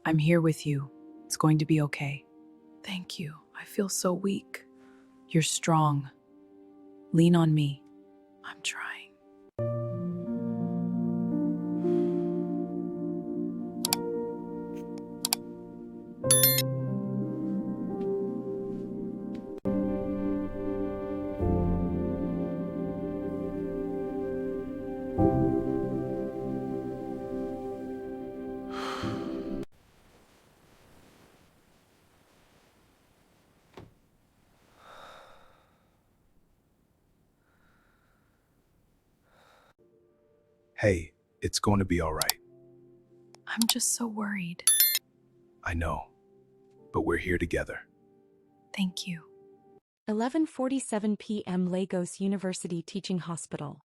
I'm here with you. It's going to be okay. Thank you. I feel so weak. You're strong. Lean on me. I'm trying. Hey, it's going to be all right. I'm just so worried. I know. But we're here together. Thank you. 11:47 p.m. Lagos University Teaching Hospital.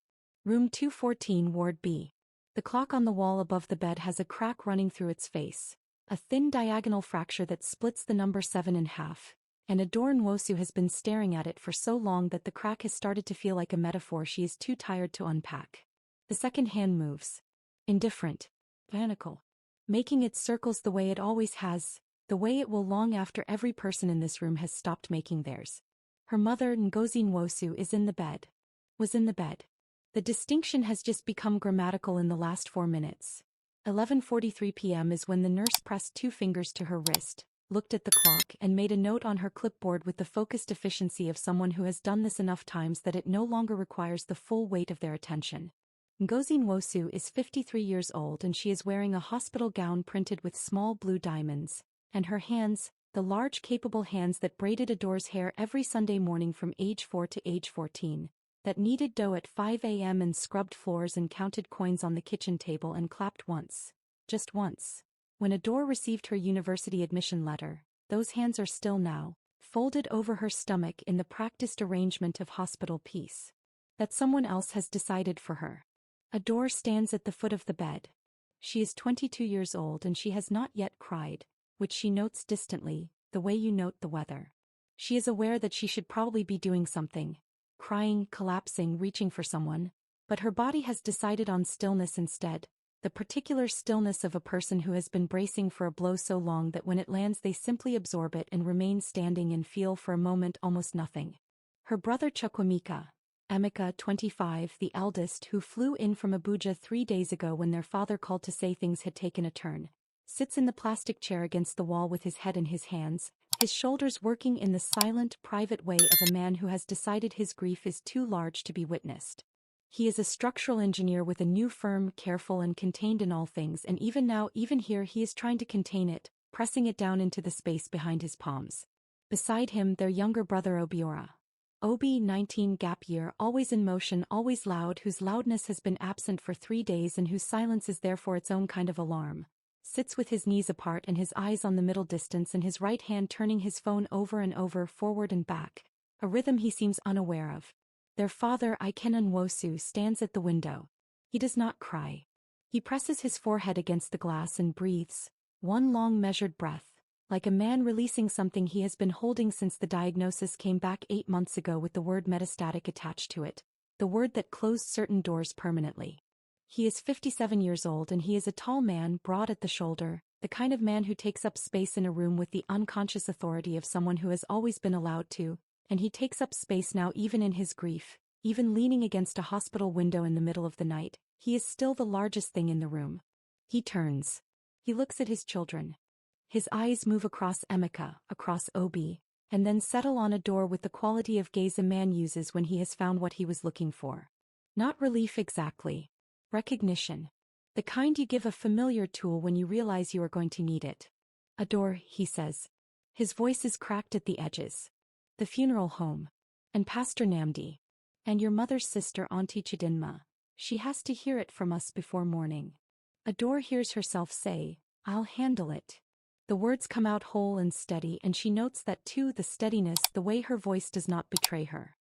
Room 214 Ward B. The clock on the wall above the bed has a crack running through its face, a thin diagonal fracture that splits the number 7 in half, and Adaure Nwosu has been staring at it for so long that the crack has started to feel like a metaphor she is too tired to unpack. The second hand moves. Indifferent. Vanical. Making its circles the way it always has, the way it will long after every person in this room has stopped making theirs. Her mother, Ngozi Nwosu, is in the bed. Was in the bed. The distinction has just become grammatical in the last 4 minutes. 11:43 p.m. is when the nurse pressed 2 fingers to her wrist, looked at the clock and made a note on her clipboard with the focused efficiency of someone who has done this enough times that it no longer requires the full weight of their attention. Ngozi Nwosu is 53 years old and she is wearing a hospital gown printed with small blue diamonds, and her hands, the large capable hands that braided Adaure's hair every Sunday morning from age 4 to age 14, that kneaded dough at 5 a.m. and scrubbed floors and counted coins on the kitchen table and clapped once, just once. When Adaure received her university admission letter, those hands are still now, folded over her stomach in the practiced arrangement of hospital peace. That someone else has decided for her. Adaure stands at the foot of the bed. She is 22 years old and she has not yet cried, which she notes distantly, the way you note the weather. She is aware that she should probably be doing something, crying, collapsing, reaching for someone, but her body has decided on stillness instead, the particular stillness of a person who has been bracing for a blow so long that when it lands they simply absorb it and remain standing and feel for a moment almost nothing. Her brother Chukwemeka, Emeka, 25, the eldest, who flew in from Abuja 3 days ago when their father called to say things had taken a turn, sits in the plastic chair against the wall with his head in his hands, his shoulders working in the silent, private way of a man who has decided his grief is too large to be witnessed. He is a structural engineer with a new firm, careful and contained in all things, and even now, even here, he is trying to contain it, pressing it down into the space behind his palms. Beside him, their younger brother Obiora. Obi, 19, gap year, always in motion, always loud, whose loudness has been absent for 3 days and whose silence is therefore its own kind of alarm, sits with his knees apart and his eyes on the middle distance and his right hand turning his phone over and over, forward and back, a rhythm he seems unaware of. Their father, Ikenna Nwosu, stands at the window. He does not cry. He presses his forehead against the glass and breathes, one long measured breath, like a man releasing something he has been holding since the diagnosis came back 8 months ago with the word metastatic attached to it, the word that closed certain doors permanently. He is 57 years old and he is a tall man, broad at the shoulder, the kind of man who takes up space in a room with the unconscious authority of someone who has always been allowed to, and he takes up space now even in his grief, even leaning against a hospital window in the middle of the night. He is still the largest thing in the room. He turns. He looks at his children. His eyes move across Emeka, across Obi, and then settle on Adaure with the quality of gaze a man uses when he has found what he was looking for. Not relief exactly. Recognition. The kind you give a familiar tool when you realize you are going to need it. Adaure, he says. His voice is cracked at the edges. The funeral home. And Pastor Namdi. And your mother's sister, Auntie Chidinma. She has to hear it from us before morning. Adaure hears herself say, I'll handle it. The words come out whole and steady, and she notes that too, the steadiness, the way her voice does not betray her.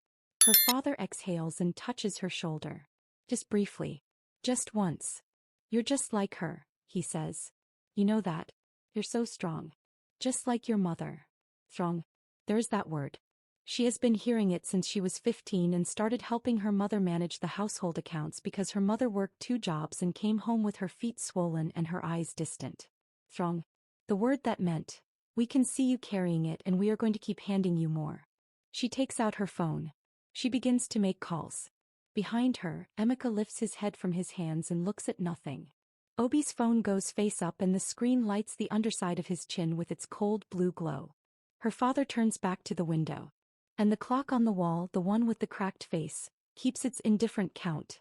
Her father exhales and touches her shoulder. Just briefly. Just once. You're just like her, he says. You know that. You're so strong. Just like your mother. Strong. There's that word. She has been hearing it since she was 15 and started helping her mother manage the household accounts because her mother worked 2 jobs and came home with her feet swollen and her eyes distant. Strong. The word that meant, "We can see you carrying it and we are going to keep handing you more." She takes out her phone. She begins to make calls. Behind her, Emeka lifts his head from his hands and looks at nothing. Obi's phone goes face up and the screen lights the underside of his chin with its cold blue glow. Her father turns back to the window. And the clock on the wall, the one with the cracked face, keeps its indifferent count.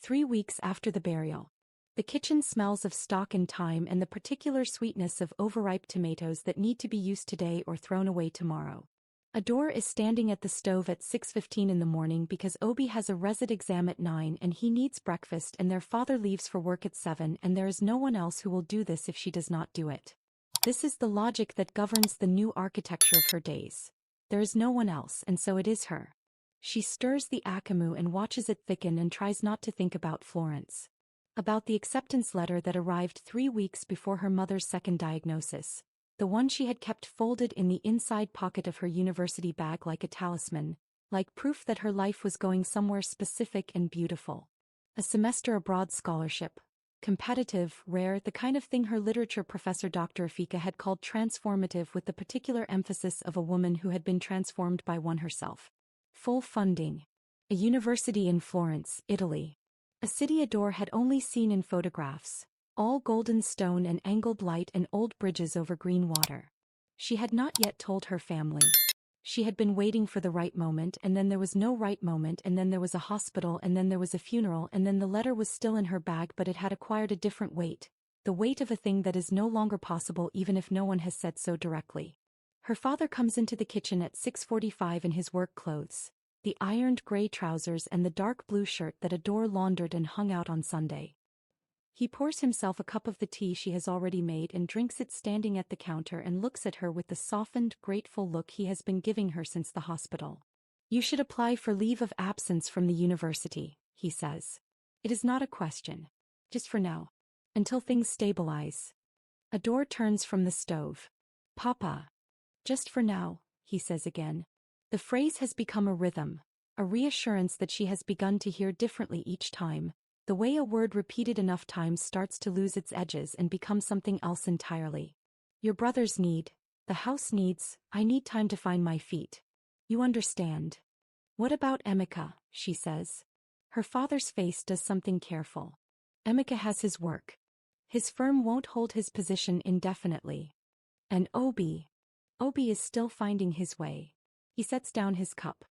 3 weeks after the burial. The kitchen smells of stock and thyme and the particular sweetness of overripe tomatoes that need to be used today or thrown away tomorrow. Adaure is standing at the stove at 6:15 in the morning because Obi has a resit exam at 9 and he needs breakfast and their father leaves for work at 7 and there is no one else who will do this if she does not do it. This is the logic that governs the new architecture of her days. There is no one else and so it is her. She stirs the akamu and watches it thicken and tries not to think about Florence. About the acceptance letter that arrived 3 weeks before her mother's second diagnosis. The one she had kept folded in the inside pocket of her university bag like a talisman, like proof that her life was going somewhere specific and beautiful. A semester abroad scholarship. Competitive, rare, the kind of thing her literature professor Dr. Afika had called transformative with the particular emphasis of a woman who had been transformed by one herself. Full funding. A university in Florence, Italy. A city Adaure had only seen in photographs. All golden stone and angled light and old bridges over green water. She had not yet told her family. She had been waiting for the right moment and then there was no right moment and then there was a hospital and then there was a funeral and then the letter was still in her bag but it had acquired a different weight. The weight of a thing that is no longer possible even if no one has said so directly. Her father comes into the kitchen at 6:45 in his work clothes. The ironed gray trousers and the dark blue shirt that Adaure laundered and hung out on Sunday. He pours himself a cup of the tea she has already made and drinks it standing at the counter and looks at her with the softened, grateful look he has been giving her since the hospital. "You should apply for leave of absence from the university," he says. "It is not a question. Just for now. Until things stabilize." Adaure turns from the stove. "Papa." "Just for now," he says again. The phrase has become a rhythm, a reassurance that she has begun to hear differently each time. The way a word repeated enough times starts to lose its edges and become something else entirely. "Your brothers need, the house needs, I need time to find my feet. You understand." "What about Emeka?" she says. Her father's face does something careful. "Emeka has his work. His firm won't hold his position indefinitely. And Obi is still finding his way." He sets down his cup.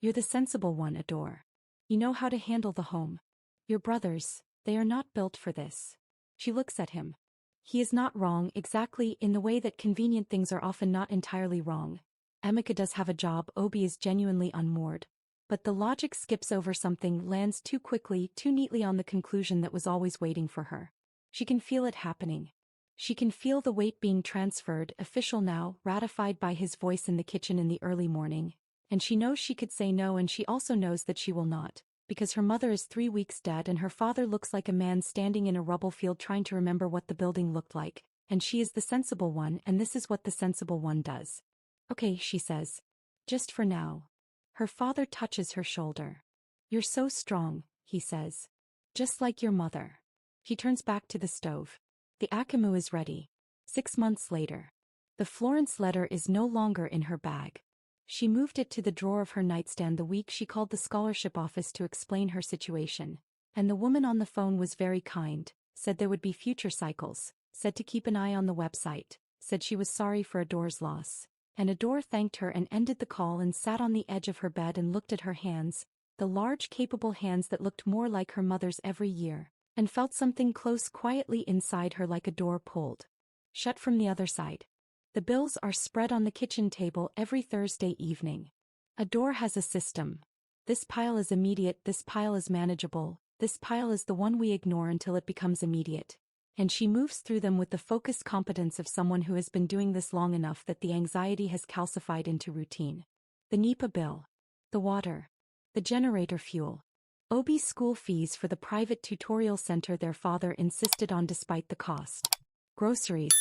"You're the sensible one, Adaure. You know how to handle the home. Your brothers, they are not built for this." She looks at him. He is not wrong exactly in the way that convenient things are often not entirely wrong. Emeka does have a job, Obi is genuinely unmoored. But the logic skips over something, lands too quickly, too neatly on the conclusion that was always waiting for her. She can feel it happening. She can feel the weight being transferred, official now, ratified by his voice in the kitchen in the early morning. And she knows she could say no and she also knows that she will not. Because her mother is 3 weeks dead and her father looks like a man standing in a rubble field trying to remember what the building looked like, and she is the sensible one and this is what the sensible one does. "Okay," she says. "Just for now." Her father touches her shoulder. "You're so strong," he says. "Just like your mother." He turns back to the stove. The akamu is ready. 6 months later. The Florence letter is no longer in her bag. She moved it to the drawer of her nightstand the week she called the scholarship office to explain her situation. And the woman on the phone was very kind, said there would be future cycles, said to keep an eye on the website, said she was sorry for Adaure's loss. And Adaure thanked her and ended the call and sat on the edge of her bed and looked at her hands, the large capable hands that looked more like her mother's every year, and felt something close quietly inside her like a door pulled shut from the other side. The bills are spread on the kitchen table every Thursday evening. Adaure has a system. This pile is immediate, this pile is manageable, this pile is the one we ignore until it becomes immediate. And she moves through them with the focused competence of someone who has been doing this long enough that the anxiety has calcified into routine. The NEPA bill. The water. The generator fuel. Obi's school fees for the private tutorial center their father insisted on despite the cost. Groceries.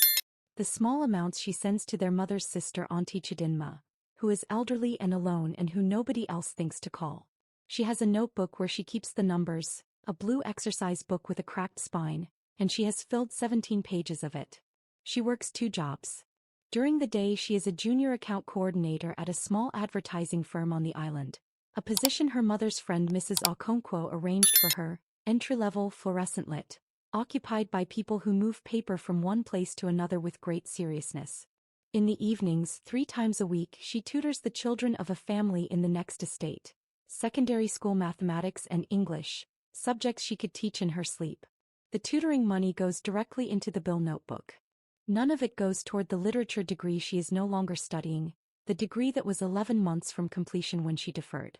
The small amounts she sends to their mother's sister Auntie Chidinma, who is elderly and alone and who nobody else thinks to call. She has a notebook where she keeps the numbers, a blue exercise book with a cracked spine, and she has filled 17 pages of it. She works 2 jobs. During the day she is a junior account coordinator at a small advertising firm on the island, a position her mother's friend Mrs. Okonkwo arranged for her, entry-level fluorescent lit, occupied by people who move paper from one place to another with great seriousness. In the evenings, 3 times a week, she tutors the children of a family in the next estate. Secondary school mathematics and English, subjects she could teach in her sleep. The tutoring money goes directly into the bill notebook. None of it goes toward the literature degree she is no longer studying, the degree that was 11 months from completion when she deferred.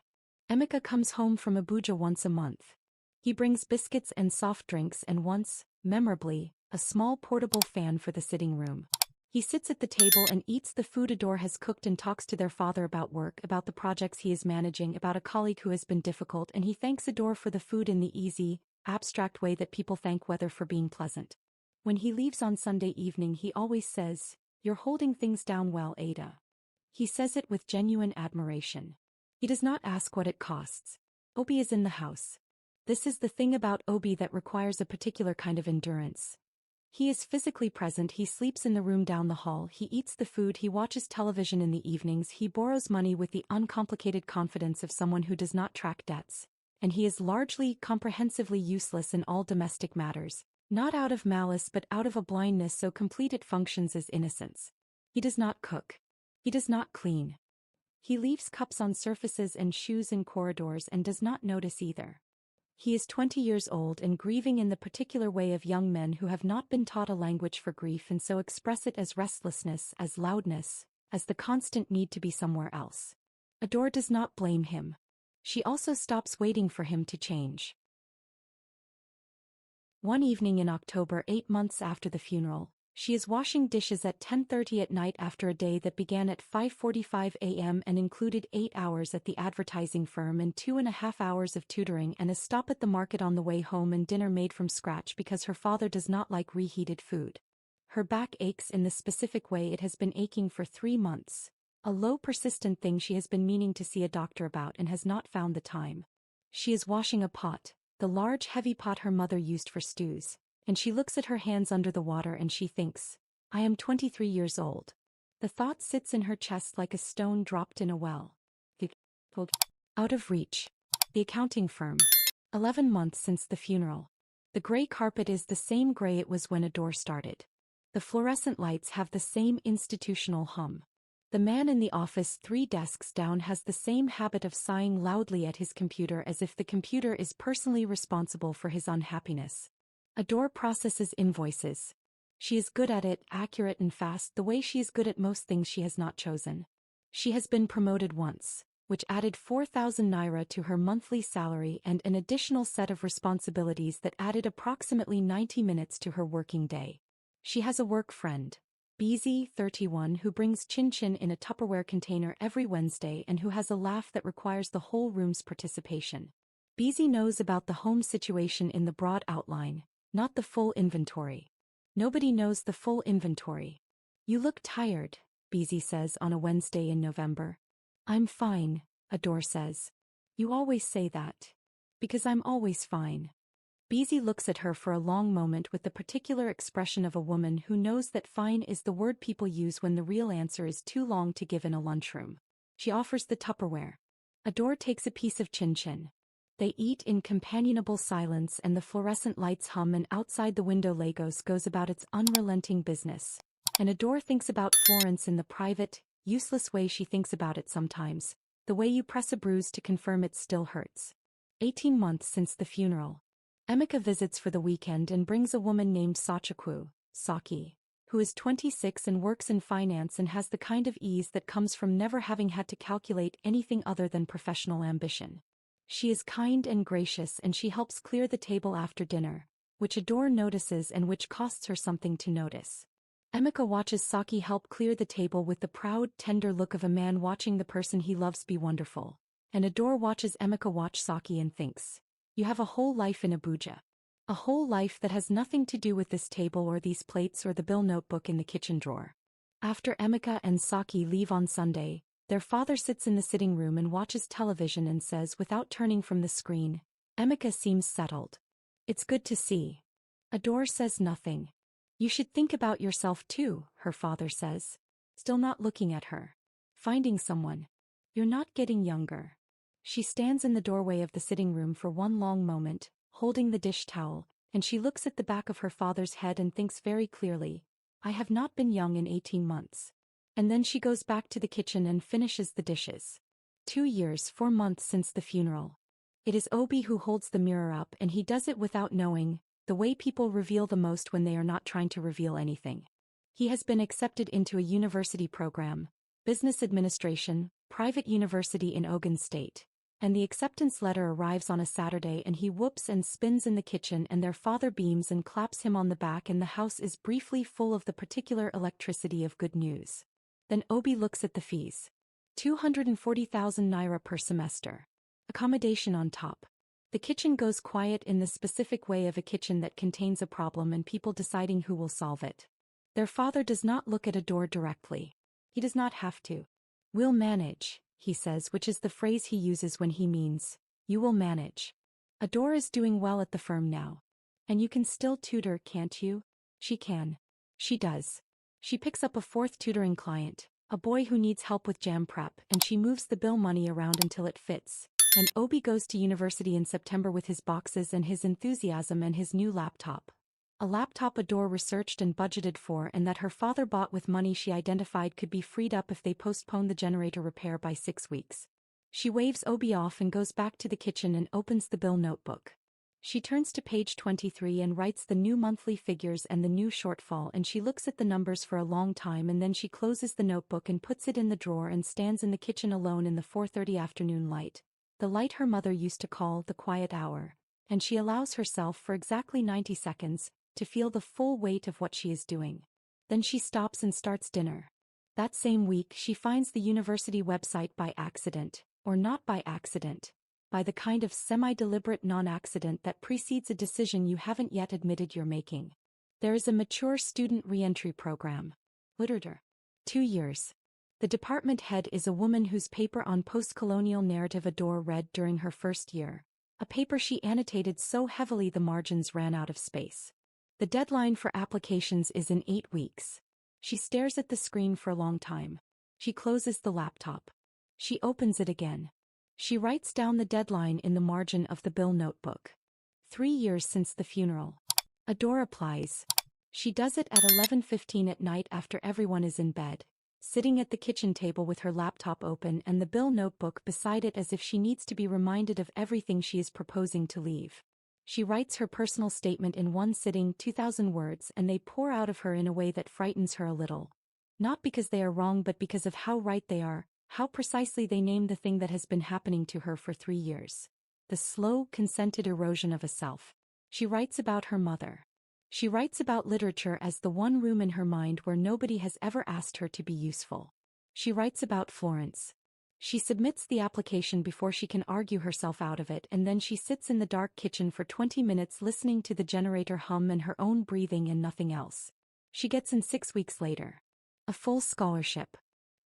Emeka comes home from Abuja once a month. He brings biscuits and soft drinks and once, memorably, a small portable fan for the sitting room. He sits at the table and eats the food Adaure has cooked and talks to their father about work, about the projects he is managing, about a colleague who has been difficult, and he thanks Adaure for the food in the easy, abstract way that people thank weather for being pleasant. When he leaves on Sunday evening he always says, "You're holding things down well, Ada." He says it with genuine admiration. He does not ask what it costs. Obi is in the house. This is the thing about Obi that requires a particular kind of endurance. He is physically present, he sleeps in the room down the hall, he eats the food, he watches television in the evenings, he borrows money with the uncomplicated confidence of someone who does not track debts, and he is largely, comprehensively useless in all domestic matters, not out of malice but out of a blindness so complete it functions as innocence. He does not cook. He does not clean. He leaves cups on surfaces and shoes in corridors and does not notice either. He is 20 years old and grieving in the particular way of young men who have not been taught a language for grief and so express it as restlessness, as loudness, as the constant need to be somewhere else. Adaure does not blame him. She also stops waiting for him to change. One evening in October, 8 months after the funeral, she is washing dishes at 10:30 at night after a day that began at 5:45 a.m. and included 8 hours at the advertising firm and 2.5 hours of tutoring and a stop at the market on the way home and dinner made from scratch because her father does not like reheated food. Her back aches in the specific way it has been aching for 3 months, a low persistent thing she has been meaning to see a doctor about and has not found the time. She is washing a pot, the large heavy pot her mother used for stews. And she looks at her hands under the water and she thinks, I am 23 years old. The thought sits in her chest like a stone dropped in a well. Out of reach. The accounting firm. 11 months since the funeral. The gray carpet is the same gray it was when Adaure started. The fluorescent lights have the same institutional hum. The man in the office 3 desks down has the same habit of sighing loudly at his computer as if the computer is personally responsible for his unhappiness. Adaure processes invoices. She is good at it, accurate and fast, the way she is good at most things she has not chosen. She has been promoted once, which added 4,000 naira to her monthly salary and an additional set of responsibilities that added approximately 90 minutes to her working day. She has a work friend, Beezy, 31, who brings chin-chin in a Tupperware container every Wednesday and who has a laugh that requires the whole room's participation. Beezy knows about the home situation in the broad outline, not the full inventory. Nobody knows the full inventory. You look tired, Beezy says on a Wednesday in November. I'm fine, Adaure says. You always say that. Because I'm always fine. Beezy looks at her for a long moment with the particular expression of a woman who knows that fine is the word people use when the real answer is too long to give in a lunchroom. She offers the Tupperware. Adaure takes a piece of chin-chin. They eat in companionable silence and the fluorescent lights hum and outside the window Lagos goes about its unrelenting business. And Adaure thinks about Florence in the private, useless way she thinks about it sometimes, the way you press a bruise to confirm it still hurts. 18 months since the funeral. Emeka visits for the weekend and brings a woman named Saki, who is 26 and works in finance and has the kind of ease that comes from never having had to calculate anything other than professional ambition. She is kind and gracious and she helps clear the table after dinner, which Adaure notices and which costs her something to notice. Emeka watches Saki help clear the table with the proud, tender look of a man watching the person he loves be wonderful. And Adaure watches Emeka watch Saki and thinks, you have a whole life in Abuja. A whole life that has nothing to do with this table or these plates or the bill notebook in the kitchen drawer. After Emeka and Saki leave on Sunday, their father sits in the sitting room and watches television and says without turning from the screen, Emeka seems settled. It's good to see. Adaure says nothing. You should think about yourself too, her father says, still not looking at her. Finding someone. You're not getting younger. She stands in the doorway of the sitting room for one long moment, holding the dish towel, and she looks at the back of her father's head and thinks very clearly, I have not been young in 18 months. And then she goes back to the kitchen and finishes the dishes. 2 years, 4 months since the funeral. It is Obi who holds the mirror up, and he does it without knowing, the way people reveal the most when they are not trying to reveal anything. He has been accepted into a university program, business administration, private university in Ogun State. And the acceptance letter arrives on a Saturday, and he whoops and spins in the kitchen, and their father beams and claps him on the back, and the house is briefly full of the particular electricity of good news. Then Obi looks at the fees. 240,000 naira per semester. Accommodation on top. The kitchen goes quiet in the specific way of a kitchen that contains a problem and people deciding who will solve it. Their father does not look at Adaure directly. He does not have to. We'll manage, he says, which is the phrase he uses when he means, you will manage. Adaure is doing well at the firm now. And you can still tutor, can't you? She can. She does. She picks up a fourth tutoring client, a boy who needs help with jam prep, and she moves the bill money around until it fits. And Obi goes to university in September with his boxes and his enthusiasm and his new laptop. A laptop Adaure researched and budgeted for, and that her father bought with money she identified could be freed up if they postponed the generator repair by 6 weeks. She waves Obi off and goes back to the kitchen and opens the bill notebook. She turns to page 23 and writes the new monthly figures and the new shortfall, and she looks at the numbers for a long time, and then she closes the notebook and puts it in the drawer and stands in the kitchen alone in the 4:30 afternoon light. The light her mother used to call the quiet hour, and she allows herself for exactly 90 seconds to feel the full weight of what she is doing. Then she stops and starts dinner. That same week she finds the university website by accident, or not by accident, by the kind of semi-deliberate non-accident that precedes a decision you haven't yet admitted you're making. There is a mature student re-entry program. Literature. 2 years. The department head is a woman whose paper on post-colonial narrative Adaure read during her first year, a paper she annotated so heavily the margins ran out of space. The deadline for applications is in 8 weeks. She stares at the screen for a long time. She closes the laptop. She opens it again. She writes down the deadline in the margin of the bill notebook. 3 years since the funeral. Adaure applies. She does it at 11:15 at night after everyone is in bed, sitting at the kitchen table with her laptop open and the bill notebook beside it as if she needs to be reminded of everything she is proposing to leave. She writes her personal statement in one sitting, 2,000 words, and they pour out of her in a way that frightens her a little. Not because they are wrong, but because of how right they are, how precisely they name the thing that has been happening to her for 3 years. The slow, consented erosion of a self. She writes about her mother. She writes about literature as the one room in her mind where nobody has ever asked her to be useful. She writes about Florence. She submits the application before she can argue herself out of it, and then she sits in the dark kitchen for 20 minutes listening to the generator hum and her own breathing and nothing else. She gets in 6 weeks later. A full scholarship.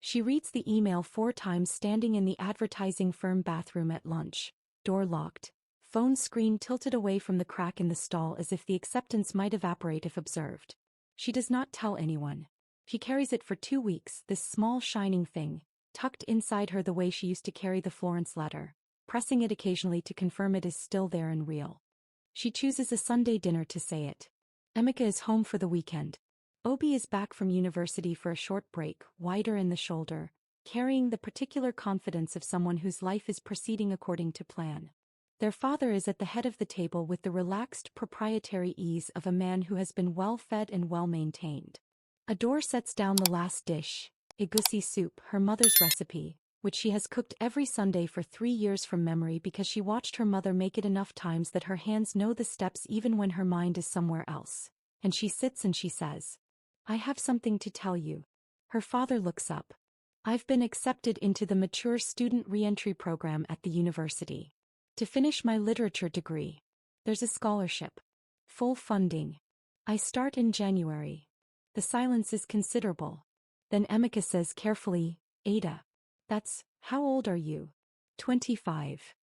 She reads the email 4 times standing in the advertising firm bathroom at lunch. Door locked. Phone screen tilted away from the crack in the stall as if the acceptance might evaporate if observed. She does not tell anyone. She carries it for 2 weeks, this small shining thing, tucked inside her the way she used to carry the Florence letter, pressing it occasionally to confirm it is still there and real. She chooses a Sunday dinner to say it. Emeka is home for the weekend. Obi is back from university for a short break, wider in the shoulder, carrying the particular confidence of someone whose life is proceeding according to plan. Their father is at the head of the table with the relaxed proprietary ease of a man who has been well-fed and well-maintained. Adaure sets down the last dish, egusi soup, her mother's recipe, which she has cooked every Sunday for 3 years from memory because she watched her mother make it enough times that her hands know the steps even when her mind is somewhere else. And she sits and she says, I have something to tell you. Her father looks up. I've been accepted into the mature student re-entry program at the university. To finish my literature degree. There's a scholarship. Full funding. I start in January. The silence is considerable. Then Emeka says carefully, Ada. That's, how old are you? 25.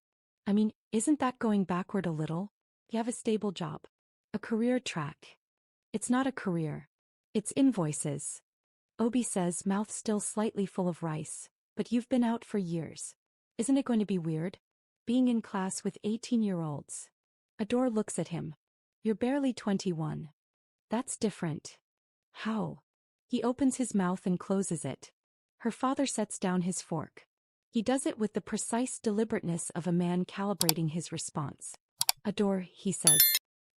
I mean, isn't that going backward a little? You have a stable job. A career track. It's not a career. It's invoices. Obi says, mouth still slightly full of rice. But you've been out for years. Isn't it going to be weird? Being in class with 18-year-olds. Adaure looks at him. You're barely 21. That's different. How? He opens his mouth and closes it. Her father sets down his fork. He does it with the precise deliberateness of a man calibrating his response. Adaure, he says.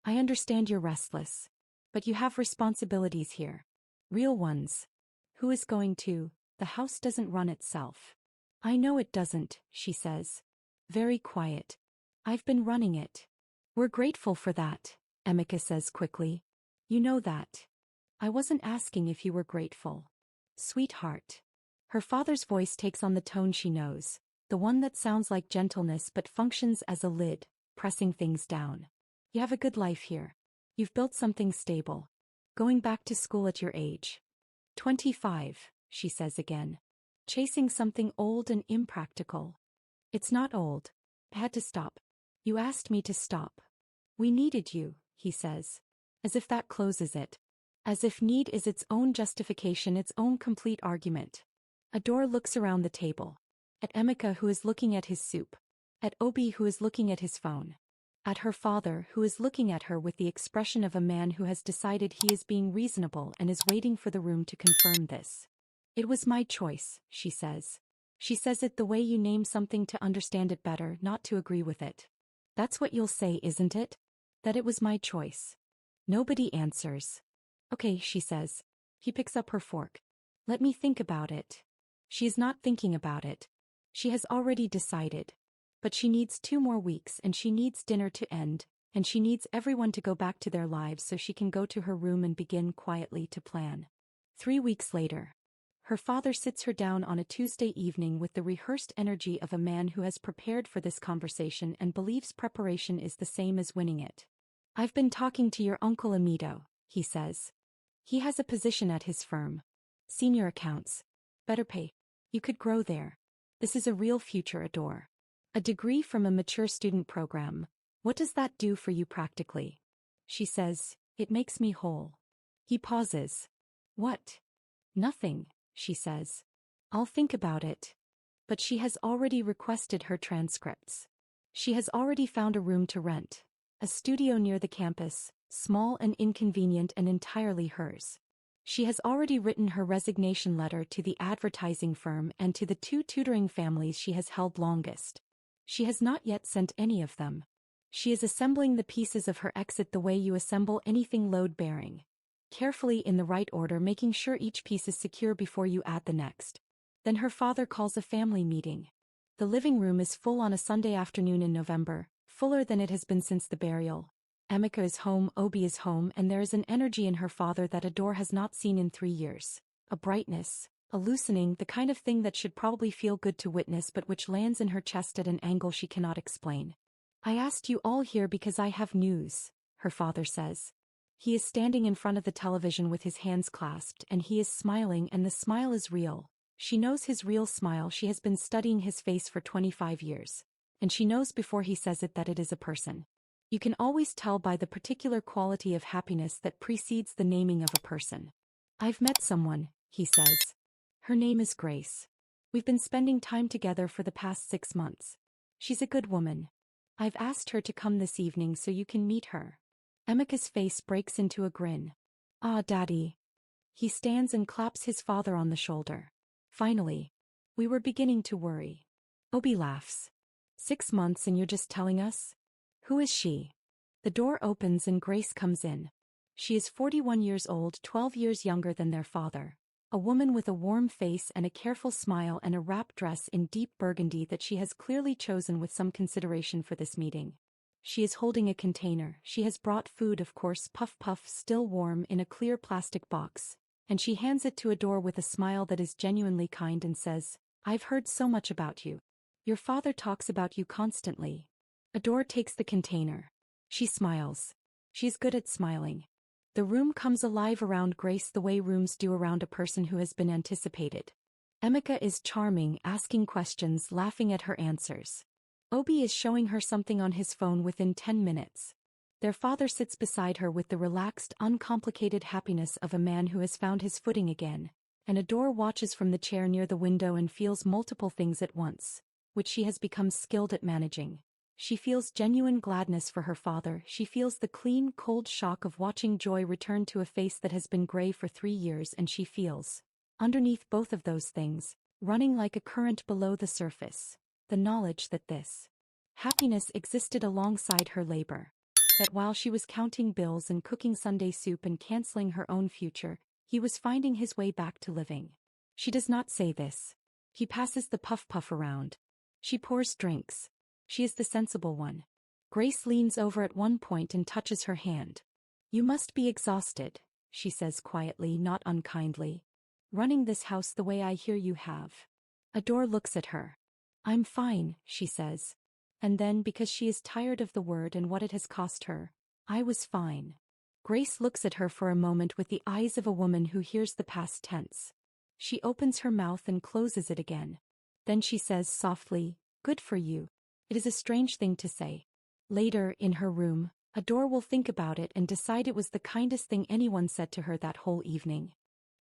I understand you're restless. But you have responsibilities here. Real ones. Who is going to? The house doesn't run itself. I know it doesn't, she says. Very quiet. I've been running it. We're grateful for that, Emeka says quickly. You know that. I wasn't asking if you were grateful. Sweetheart. Her father's voice takes on the tone she knows, the one that sounds like gentleness but functions as a lid, pressing things down. You have a good life here. You've built something stable. Going back to school at your age. 25, she says again. Chasing something old and impractical. It's not old. I had to stop. You asked me to stop. We needed you, he says. As if that closes it. As if need is its own justification, its own complete argument. Adaure looks around the table. At Emeka, who is looking at his soup. At Obi, who is looking at his phone. At her father, who is looking at her with the expression of a man who has decided he is being reasonable and is waiting for the room to confirm this. It was my choice, she says. She says it the way you name something to understand it better, not to agree with it. That's what you'll say, isn't it? That it was my choice. Nobody answers. Okay, she says. He picks up her fork. Let me think about it. She is not thinking about it. She has already decided. But she needs 2 more weeks, and she needs dinner to end, and she needs everyone to go back to their lives so she can go to her room and begin quietly to plan. 3 weeks later. Her father sits her down on a Tuesday evening with the rehearsed energy of a man who has prepared for this conversation and believes preparation is the same as winning it. I've been talking to your Uncle Amido, he says. He has a position at his firm. Senior accounts. Better pay. You could grow there. This is a real future, Adaure. A degree from a mature student program. What does that do for you practically? She says, it makes me whole. He pauses. What? Nothing, she says. I'll think about it. But she has already requested her transcripts. She has already found a room to rent. A studio near the campus, small and inconvenient and entirely hers. She has already written her resignation letter to the advertising firm and to the 2 tutoring families she has held longest. She has not yet sent any of them. She is assembling the pieces of her exit the way you assemble anything load-bearing. Carefully in the right order, making sure each piece is secure before you add the next. Then her father calls a family meeting. The living room is full on a Sunday afternoon in November, fuller than it has been since the burial. Emeka is home, Obi is home, and there is an energy in her father that Adaure has not seen in 3 years. A brightness, a loosening, the kind of thing that should probably feel good to witness but which lands in her chest at an angle she cannot explain. I asked you all here because I have news, her father says. He is standing in front of the television with his hands clasped, and he is smiling, and the smile is real. She knows his real smile. She has been studying his face for 25 years. And she knows before he says it that it is a person. You can always tell by the particular quality of happiness that precedes the naming of a person. I've met someone, he says. Her name is Grace. We've been spending time together for the past 6 months. She's a good woman. I've asked her to come this evening so you can meet her. Emeka's face breaks into a grin. Ah, Daddy. He stands and claps his father on the shoulder. Finally. We were beginning to worry. Obi laughs. 6 months and you're just telling us? Who is she? The door opens and Grace comes in. She is 41 years old, 12 years younger than their father. A woman with a warm face and a careful smile and a wrap dress in deep burgundy that she has clearly chosen with some consideration for this meeting. She is holding a container. She has brought food, of course, puff puff, still warm, in a clear plastic box. And she hands it to Adaure with a smile that is genuinely kind and says, I've heard so much about you. Your father talks about you constantly. Adaure takes the container. She smiles. She's good at smiling. The room comes alive around Grace the way rooms do around a person who has been anticipated. Emeka is charming, asking questions, laughing at her answers. Obi is showing her something on his phone within 10 minutes. Their father sits beside her with the relaxed, uncomplicated happiness of a man who has found his footing again, and Adaure watches from the chair near the window and feels multiple things at once, which she has become skilled at managing. She feels genuine gladness for her father. She feels the clean, cold shock of watching joy return to a face that has been gray for 3 years, and she feels, underneath both of those things, running like a current below the surface, the knowledge that this happiness existed alongside her labor. That while she was counting bills and cooking Sunday soup and canceling her own future, he was finding his way back to living. She does not say this. He passes the puff-puff around. She pours drinks. She is the sensible one. Grace leans over at one point and touches her hand. "You must be exhausted," she says quietly, not unkindly. "Running this house the way I hear you have." Adaure looks at her. "I'm fine," she says. And then, because she is tired of the word and what it has cost her, "I was fine." Grace looks at her for a moment with the eyes of a woman who hears the past tense. She opens her mouth and closes it again. Then she says softly, "Good for you." It is a strange thing to say. Later, in her room, Adaure will think about it and decide it was the kindest thing anyone said to her that whole evening.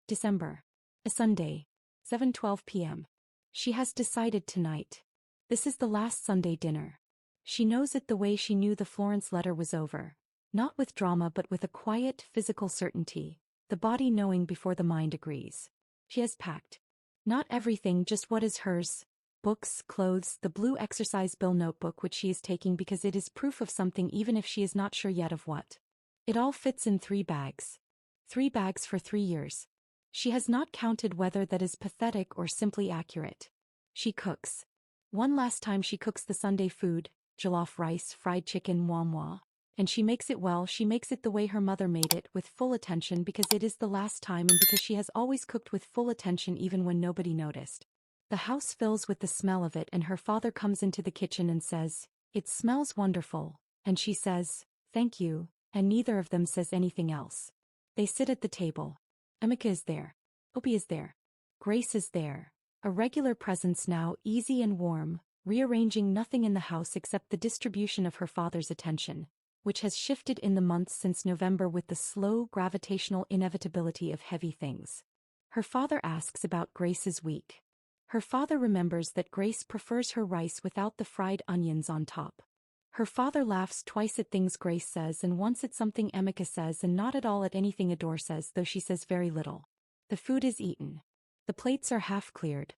December. A Sunday. 7:12 p.m. She has decided tonight. This is the last Sunday dinner. She knows it the way she knew the Florence letter was over. Not with drama but with a quiet, physical certainty, the body knowing before the mind agrees. She has packed. Not everything, just what is hers. Books, clothes, the blue exercise bill notebook which she is taking because it is proof of something even if she is not sure yet of what. It all fits in 3 bags. 3 bags for 3 years. She has not counted whether that is pathetic or simply accurate. She cooks. One last time she cooks the Sunday food, jollof rice, fried chicken, moi moi. And she makes it well. She makes it the way her mother made it, with full attention, because it is the last time and because she has always cooked with full attention even when nobody noticed. The house fills with the smell of it, and her father comes into the kitchen and says, "It smells wonderful," and she says, "Thank you," and neither of them says anything else. They sit at the table. Emeka is there. Obi is there. Grace is there. A regular presence now, easy and warm, rearranging nothing in the house except the distribution of her father's attention, which has shifted in the months since November with the slow gravitational inevitability of heavy things. Her father asks about Grace's week. Her father remembers that Grace prefers her rice without the fried onions on top. Her father laughs twice at things Grace says and once at something Emeka says and not at all at anything Adaure says, though she says very little. The food is eaten. The plates are half cleared.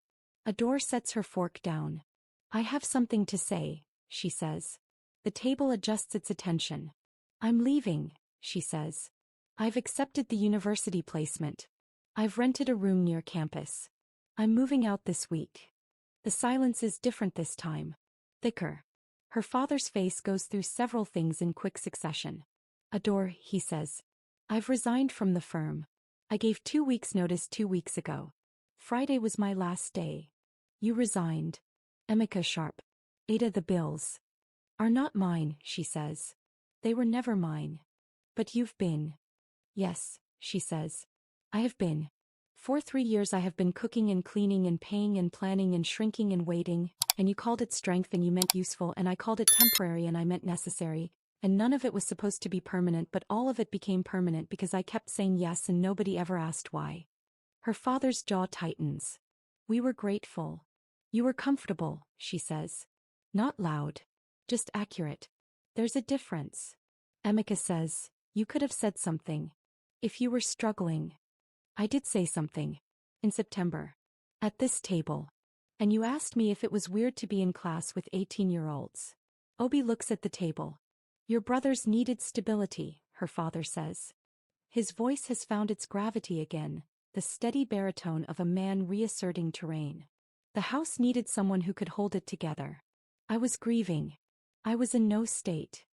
Adaure sets her fork down. "I have something to say," she says. The table adjusts its attention. "I'm leaving," she says. "I've accepted the university placement. I've rented a room near campus. I'm moving out this week." The silence is different this time. Thicker. Her father's face goes through several things in quick succession. "Adaure," he says. "I've resigned from the firm. I gave 2 weeks' notice 2 weeks ago. Friday was my last day." "You resigned." Emeka sharp. "Ada, the bills are not mine," she says. "They were never mine." "But you've been." "Yes," she says. "I have been. For 3 years I have been cooking and cleaning and paying and planning and shrinking and waiting, and you called it strength and you meant useful, and I called it temporary and I meant necessary, and none of it was supposed to be permanent, but all of it became permanent because I kept saying yes and nobody ever asked why." Her father's jaw tightens. "We were grateful. You were comfortable," she says. Not loud. Just accurate. "There's a difference." Emeka says, "You could have said something. If you were struggling." "I did say something. In September. At this table. And you asked me if it was weird to be in class with 18-year-olds. Obi looks at the table. "Your brothers needed stability," her father says. His voice has found its gravity again, the steady baritone of a man reasserting terrain. "The house needed someone who could hold it together. I was grieving. I was in no state."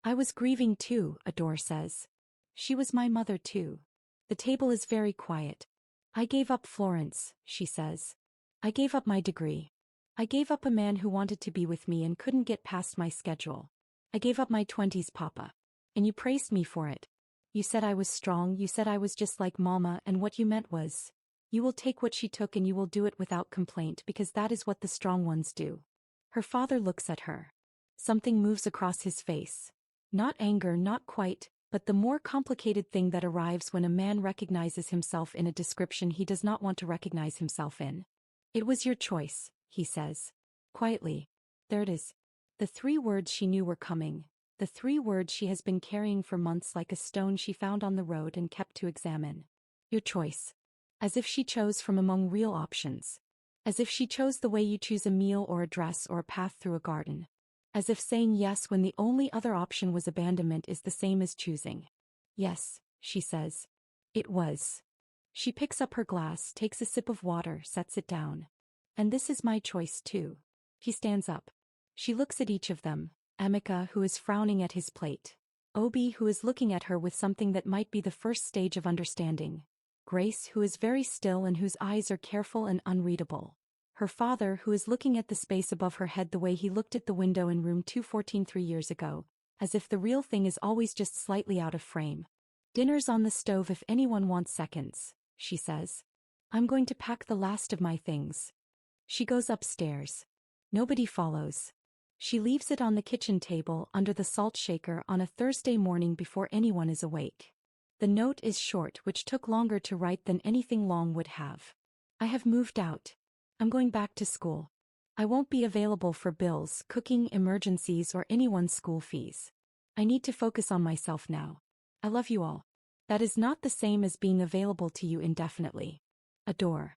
"I was grieving too," Adaure says. "She was my mother too." The table is very quiet. "I gave up Florence," she says. "I gave up my degree. I gave up a man who wanted to be with me and couldn't get past my schedule. I gave up my 20s, Papa. And you praised me for it. You said I was strong, you said I was just like Mama, and what you meant was, you will take what she took and you will do it without complaint because that is what the strong ones do." Her father looks at her. Something moves across his face. Not anger, not quite, but the more complicated thing that arrives when a man recognizes himself in a description he does not want to recognize himself in. "It was your choice," he says. Quietly. There it is. The 3 words she knew were coming. The 3 words she has been carrying for months like a stone she found on the road and kept to examine. Your choice. As if she chose from among real options. As if she chose the way you choose a meal or a dress or a path through a garden. As if saying yes when the only other option was abandonment is the same as choosing. Yes, she says. It was. She picks up her glass, takes a sip of water, sets it down. And this is my choice too. He stands up. She looks at each of them. Emeka, who is frowning at his plate. Obi, who is looking at her with something that might be the first stage of understanding. Grace, who is very still and whose eyes are careful and unreadable. Her father, who is looking at the space above her head the way he looked at the window in room 214 3 years ago, as if the real thing is always just slightly out of frame. Dinner's on the stove if anyone wants seconds, she says. I'm going to pack the last of my things. She goes upstairs. Nobody follows. She leaves it on the kitchen table under the salt shaker on a Thursday morning before anyone is awake. The note is short, which took longer to write than anything long would have. I have moved out. I'm going back to school. I won't be available for bills, cooking, emergencies, or anyone's school fees. I need to focus on myself now. I love you all. That is not the same as being available to you indefinitely. Adaure.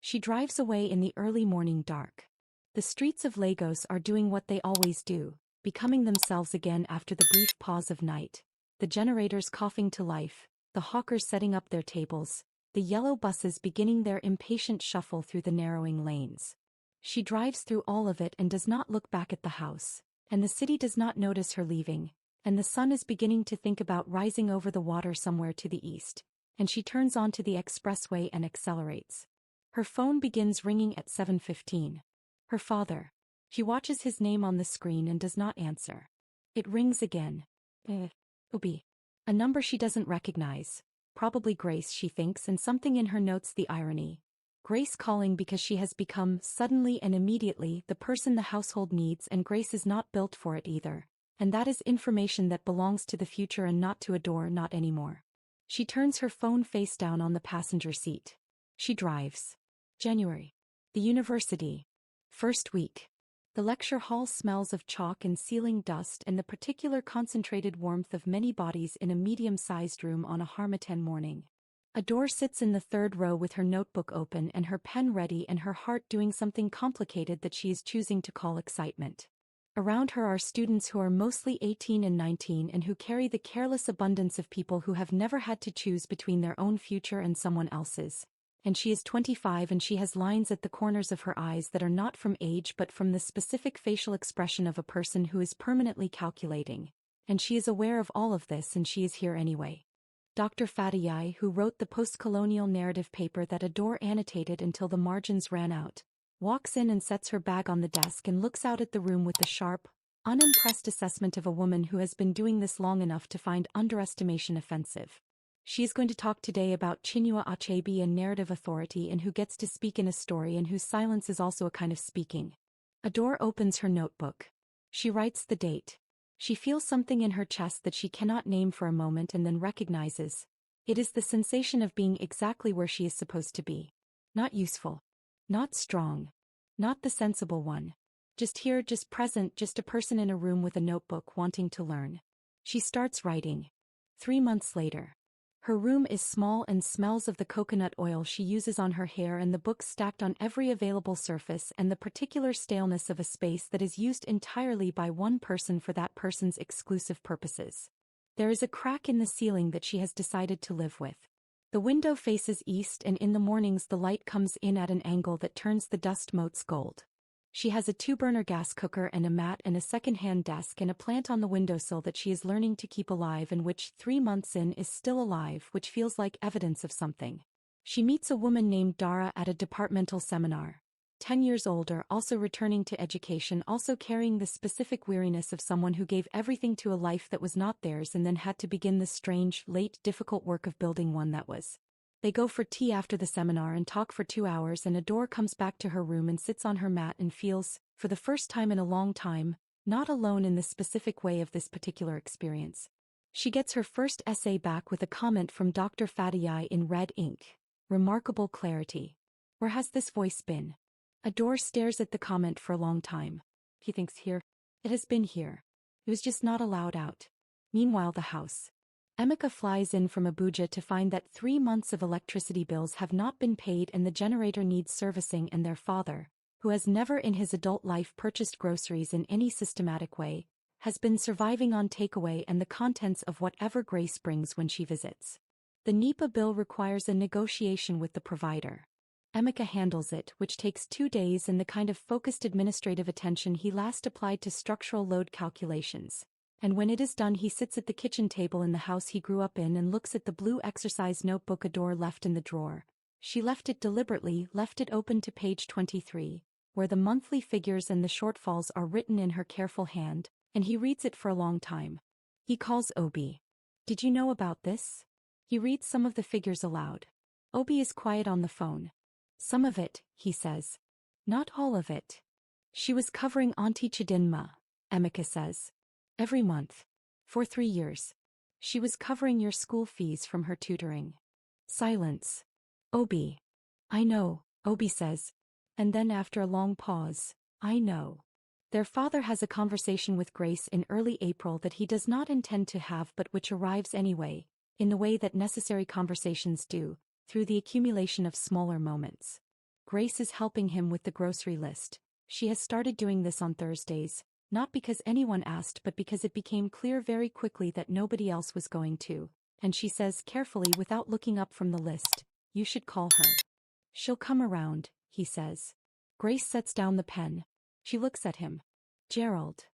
She drives away in the early morning dark. The streets of Lagos are doing what they always do, becoming themselves again after the brief pause of night. The generators coughing to life, the hawkers setting up their tables, the yellow buses beginning their impatient shuffle through the narrowing lanes. She drives through all of it and does not look back at the house, and the city does not notice her leaving, and the sun is beginning to think about rising over the water somewhere to the east, and she turns onto the expressway and accelerates. Her phone begins ringing at 7:15. Her father. She watches his name on the screen and does not answer. It rings again. Obi. A number she doesn't recognize. Probably Grace, she thinks, and something in her notes the irony. Grace calling because she has become, suddenly and immediately, the person the household needs, and Grace is not built for it either. And that is information that belongs to the future and not to Adaure, not anymore. She turns her phone face down on the passenger seat. She drives. January. The university. First week. The lecture hall smells of chalk and ceiling dust and the particular concentrated warmth of many bodies in a medium-sized room on a Harmattan morning. Adaure sits in the 3rd row with her notebook open and her pen ready and her heart doing something complicated that she is choosing to call excitement. Around her are students who are mostly 18 and 19 and who carry the careless abundance of people who have never had to choose between their own future and someone else's. And she is 25 and she has lines at the corners of her eyes that are not from age but from the specific facial expression of a person who is permanently calculating. And she is aware of all of this and she is here anyway. Dr. Fatayai, who wrote the post-colonial narrative paper that Adaure annotated until the margins ran out, walks in and sets her bag on the desk and looks out at the room with the sharp, unimpressed assessment of a woman who has been doing this long enough to find underestimation offensive. She is going to talk today about Chinua Achebe and narrative authority and who gets to speak in a story and whose silence is also a kind of speaking. Adaure opens her notebook. She writes the date. She feels something in her chest that she cannot name for a moment and then recognizes. It is the sensation of being exactly where she is supposed to be. Not useful. Not strong. Not the sensible one. Just here, just present, just a person in a room with a notebook wanting to learn. She starts writing. 3 months later. Her room is small and smells of the coconut oil she uses on her hair and the books stacked on every available surface and the particular staleness of a space that is used entirely by one person for that person's exclusive purposes. There is a crack in the ceiling that she has decided to live with. The window faces east and in the mornings the light comes in at an angle that turns the dust motes gold. She has a 2-burner gas cooker and a mat and a second-hand desk and a plant on the windowsill that she is learning to keep alive and which 3 months in is still alive, which feels like evidence of something. She meets a woman named Dara at a departmental seminar. 10 years older, also returning to education, also carrying the specific weariness of someone who gave everything to a life that was not theirs and then had to begin the strange, late, difficult work of building one that was. They go for tea after the seminar and talk for 2 hours and Adaure comes back to her room and sits on her mat and feels, for the first time in a long time, not alone in the specific way of this particular experience. She gets her first essay back with a comment from Dr. Fatii in red ink. Remarkable clarity. Where has this voice been? Adaure stares at the comment for a long time. He thinks here. It has been here. It was just not allowed out. Meanwhile, the house. Emeka flies in from Abuja to find that 3 months of electricity bills have not been paid and the generator needs servicing, and their father, who has never in his adult life purchased groceries in any systematic way, has been surviving on takeaway and the contents of whatever Grace brings when she visits. The NEPA bill requires a negotiation with the provider. Emeka handles it, which takes 2 days and the kind of focused administrative attention he last applied to structural load calculations. And when it is done, he sits at the kitchen table in the house he grew up in and looks at the blue exercise notebook Adaure left in the drawer. She left it deliberately, left it open to page 23, where the monthly figures and the shortfalls are written in her careful hand, and he reads it for a long time. He calls Obi. Did you know about this? He reads some of the figures aloud. Obi is quiet on the phone. Some of it, he says. Not all of it. She was covering Auntie Chidinma, Emeka says. Every month. For 3 years. She was covering your school fees from her tutoring. Silence. Obi. I know, Obi says. And then after a long pause, I know. Their father has a conversation with Grace in early April that he does not intend to have but which arrives anyway, in the way that necessary conversations do, through the accumulation of smaller moments. Grace is helping him with the grocery list. She has started doing this on Thursdays, not because anyone asked but because it became clear very quickly that nobody else was going to, and she says carefully without looking up from the list, you should call her. She'll come around, he says. Grace sets down the pen. She looks at him. Gerald.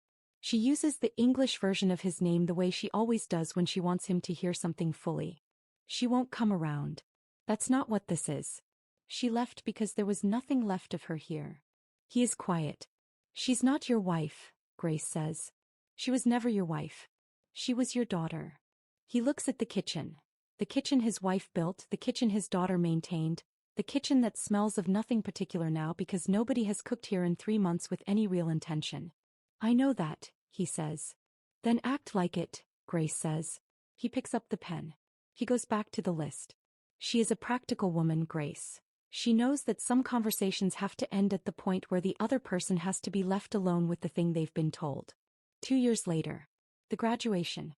She uses the English version of his name the way she always does when she wants him to hear something fully. She won't come around. That's not what this is. She left because there was nothing left of her here. He is quiet. She's not your wife, Grace says. She was never your wife. She was your daughter. He looks at the kitchen. The kitchen his wife built, the kitchen his daughter maintained, the kitchen that smells of nothing particular now because nobody has cooked here in 3 months with any real intention. I know that, he says. Then act like it, Grace says. He picks up the pen. He goes back to the list. She is a practical woman, Grace. She knows that some conversations have to end at the point where the other person has to be left alone with the thing they've been told. 2 years later. The graduation.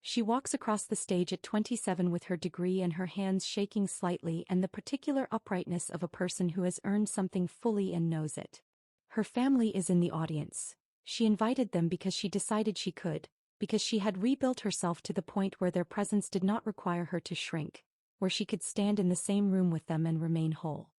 She walks across the stage at 27 with her degree and her hands shaking slightly and the particular uprightness of a person who has earned something fully and knows it. Her family is in the audience. She invited them because she decided she could, because she had rebuilt herself to the point where their presence did not require her to shrink, where she could stand in the same room with them and remain whole.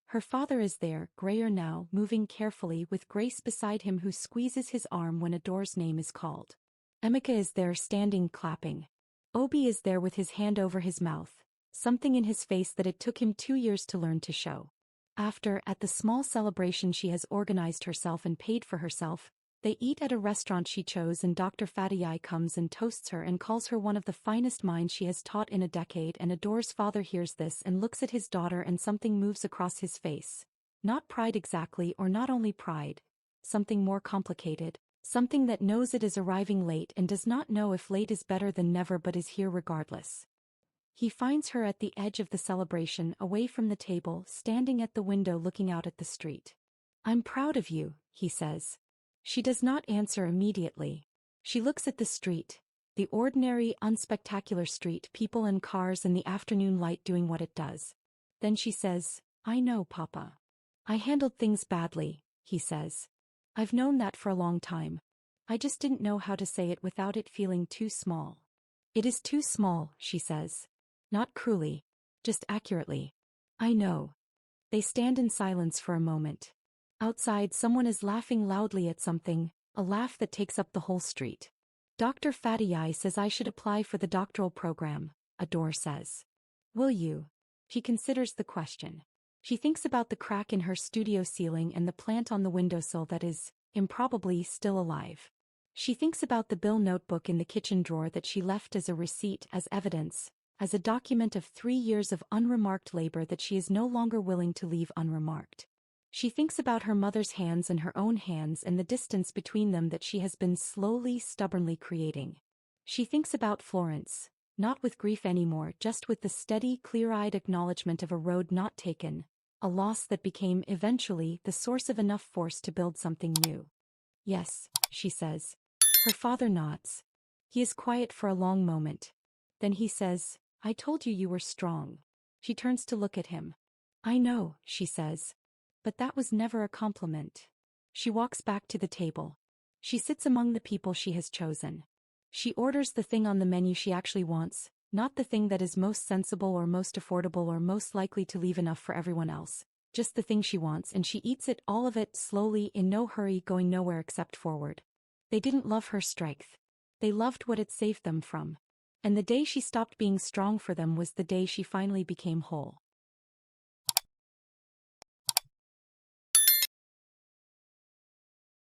Her father is there, grayer now, moving carefully with Grace beside him who squeezes his arm when Adaure's name is called. Emeka is there standing clapping. Obi is there with his hand over his mouth, something in his face that it took him 2 years to learn to show. After, at the small celebration she has organized herself and paid for herself, they eat at a restaurant she chose and Dr. Fatii comes and toasts her and calls her one of the finest minds she has taught in a decade, and Adaure's father hears this and looks at his daughter and something moves across his face. Not pride exactly, or not only pride. Something more complicated. Something that knows it is arriving late and does not know if late is better than never but is here regardless. He finds her at the edge of the celebration, away from the table, standing at the window looking out at the street. I'm proud of you, he says. She does not answer immediately. She looks at the street, the ordinary, unspectacular street, people and cars and the afternoon light doing what it does. Then she says, I know, Papa. I handled things badly, he says. I've known that for a long time. I just didn't know how to say it without it feeling too small. It is too small, she says. Not cruelly. Just accurately. I know. They stand in silence for a moment. Outside, someone is laughing loudly at something, a laugh that takes up the whole street. Dr. Fatii says I should apply for the doctoral program, Adaure says. Will you? She considers the question. She thinks about the crack in her studio ceiling and the plant on the windowsill that is, improbably, still alive. She thinks about the bill notebook in the kitchen drawer that she left as a receipt, as evidence, as a document of 3 years of unremarked labor that she is no longer willing to leave unremarked. She thinks about her mother's hands and her own hands and the distance between them that she has been slowly, stubbornly creating. She thinks about Florence, not with grief anymore, just with the steady, clear-eyed acknowledgement of a road not taken, a loss that became, eventually, the source of enough force to build something new. Yes, she says. Her father nods. He is quiet for a long moment. Then he says, I told you you were strong. She turns to look at him. I know, she says. But that was never a compliment. She walks back to the table. She sits among the people she has chosen. She orders the thing on the menu she actually wants, not the thing that is most sensible or most affordable or most likely to leave enough for everyone else. Just the thing she wants, and she eats it, all of it, slowly, in no hurry, going nowhere except forward. They didn't love her strength. They loved what it saved them from. And the day she stopped being strong for them was the day she finally became whole.